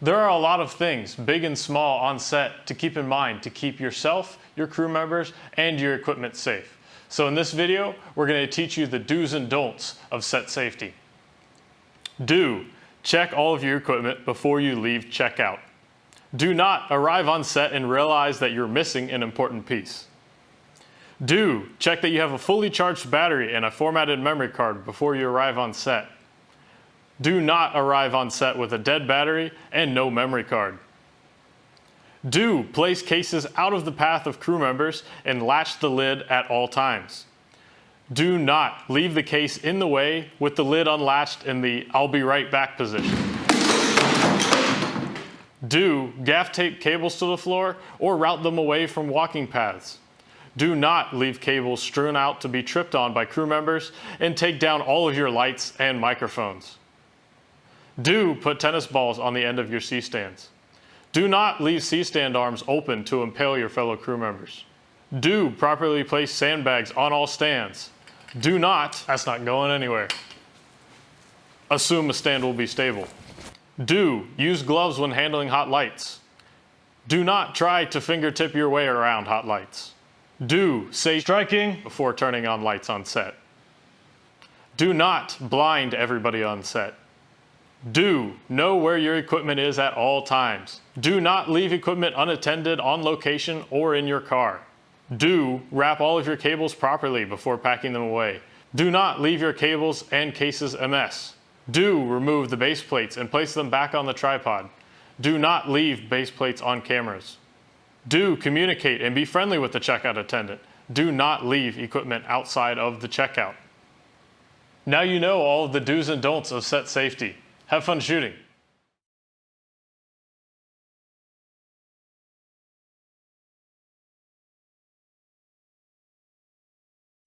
There are a lot of things, big and small, on set to keep in mind to keep yourself, your crew members, and your equipment safe. So in this video, we're going to teach you the do's and don'ts of set safety. Do: check all of your equipment before you leave checkout. Do not arrive on set and realize that you're missing an important piece. Do: check that you have a fully charged battery and a formatted memory card before you arrive on set. Do not arrive on set with a dead battery and no memory card. Do place cases out of the path of crew members and latch the lid at all times. Do not leave the case in the way with the lid unlatched in the "I'll be right back" position. Do gaff tape cables to the floor or route them away from walking paths. Do not leave cables strewn out to be tripped on by crew members, and take down all of your lights and microphones. Do put tennis balls on the end of your C-stands. Do not leave C-stand arms open to impale your fellow crew members. Do properly place sandbags on all stands. Do not, that's not going anywhere, assume a stand will be stable. Do use gloves when handling hot lights. Do not try to fingertip your way around hot lights. Do say "striking" before turning on lights on set. Do not blind everybody on set. Do know where your equipment is at all times. Do not leave equipment unattended on location or in your car. Do wrap all of your cables properly before packing them away. Do not leave your cables and cases a mess. Do remove the base plates and place them back on the tripod. Do not leave base plates on cameras. Do communicate and be friendly with the checkout attendant. Do not leave equipment outside of the checkout. Now you know all of the do's and don'ts of set safety. Have fun shooting.